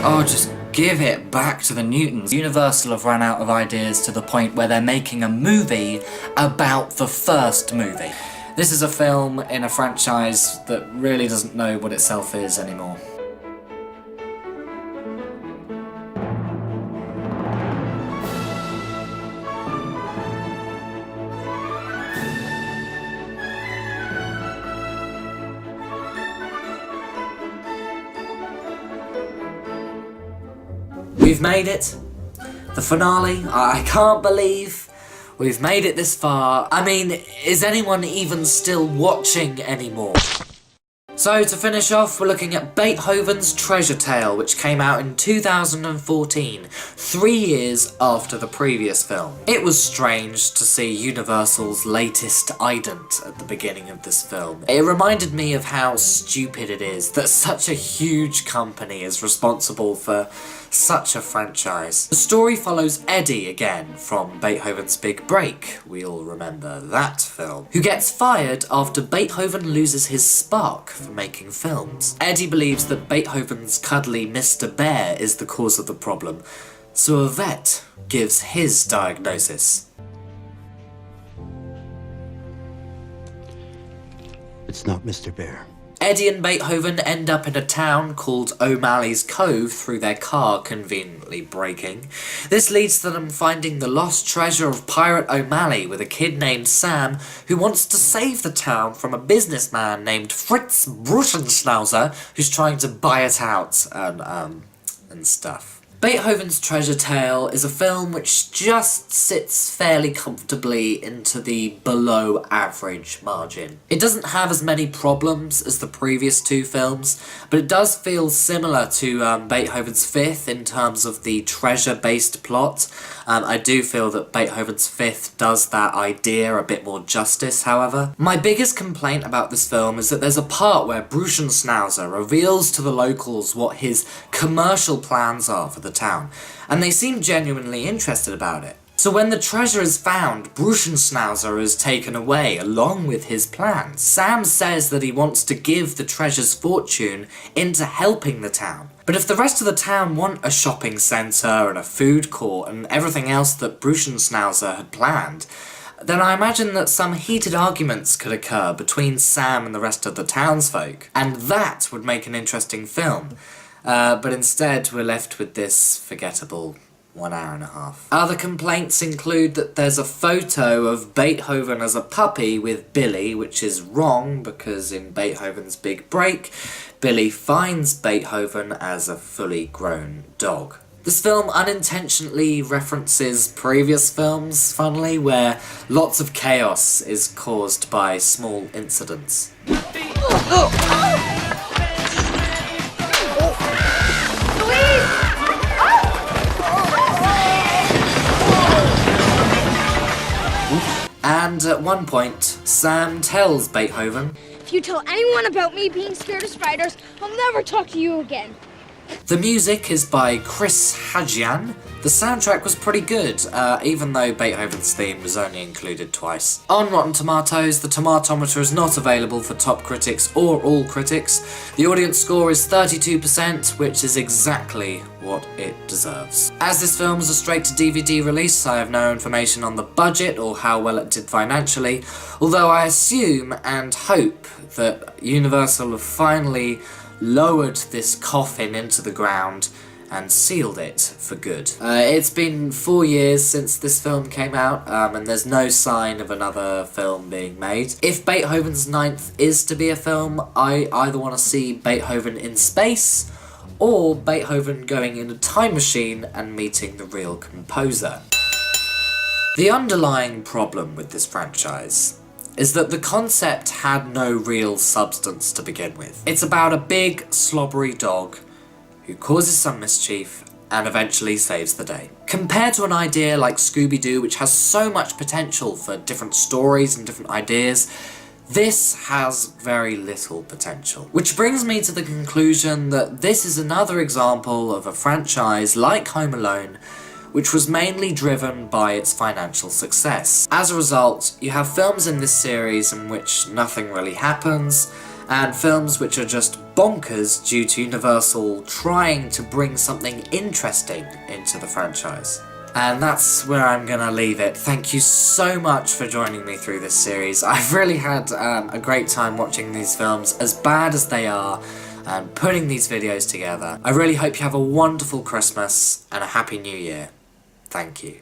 Oh, just give it back to the Newtons. Universal have run out of ideas to the point where they're making a movie about the first movie. This is a film in a franchise that really doesn't know what itself is anymore. We've made it. The finale. I can't believe we've made it this far. I mean, is anyone even still watching anymore? So to finish off, we're looking at Beethoven's Treasure Tale, which came out in 2014, 3 years after the previous film. It was strange to see Universal's latest ident at the beginning of this film. It reminded me of how stupid it is that such a huge company is responsible for such a franchise. The story follows Eddie again from Beethoven's Big Break, we all remember that film, who gets fired after Beethoven loses his spark for making films. Eddie believes that Beethoven's cuddly Mr. Bear is the cause of the problem, so a vet gives his diagnosis. It's not Mr. Bear. Eddie and Beethoven end up in a town called O'Malley's Cove through their car conveniently breaking. This leads to them finding the lost treasure of Pirate O'Malley with a kid named Sam who wants to save the town from a businessman named Fritz Bruschenschnauzer who's trying to buy it out and stuff. Beethoven's Treasure Tale is a film which just sits fairly comfortably into the below average margin. It doesn't have as many problems as the previous two films, but it does feel similar to Beethoven's Fifth in terms of the treasure-based plot. I do feel that Beethoven's Fifth does that idea a bit more justice, however. My biggest complaint about this film is that there's a part where Bruschenschnauzer reveals to the locals what his commercial plans are for the town, and they seem genuinely interested about it. So when the treasure is found, Bruschenschnauzer is taken away along with his plans. Sam says that he wants to give the treasure's fortune into helping the town. But if the rest of the town want a shopping centre and a food court and everything else that Bruschenschnauzer had planned, then I imagine that some heated arguments could occur between Sam and the rest of the townsfolk, and that would make an interesting film. But instead we're left with this forgettable 1 hour and a half. Other complaints include that there's a photo of Beethoven as a puppy with Billy, which is wrong because in Beethoven's Big Break, Billy finds Beethoven as a fully grown dog. This film unintentionally references previous films, funnily, where lots of chaos is caused by small incidents. And at one point, Sam tells Beethoven, "If you tell anyone about me being scared of spiders, I'll never talk to you again." The music is by Chris Hadjian. The soundtrack was pretty good, even though Beethoven's theme was only included twice. On Rotten Tomatoes, the tomatometer is not available for top critics or all critics. The audience score is 32%, which is exactly what it deserves. As this film is a straight-to-DVD release, I have no information on the budget or how well it did financially, although I assume and hope that Universal have finally lowered this coffin into the ground and sealed it for good. It's been 4 years since this film came out, and there's no sign of another film being made. If Beethoven's Ninth is to be a film, I either want to see Beethoven in space, or Beethoven going in a time machine and meeting the real composer. The underlying problem with this franchise is that the concept had no real substance to begin with. It's about a big, slobbery dog who causes some mischief and eventually saves the day. Compared to an idea like Scooby-Doo, which has so much potential for different stories and different ideas, this has very little potential. Which brings me to the conclusion that this is another example of a franchise like Home Alone, which was mainly driven by its financial success. As a result, you have films in this series in which nothing really happens, and films which are just bonkers due to Universal trying to bring something interesting into the franchise. And that's where I'm gonna leave it. Thank you so much for joining me through this series. I've really had a great time watching these films, as bad as they are, and putting these videos together. I really hope you have a wonderful Christmas and a Happy New Year. Thank you.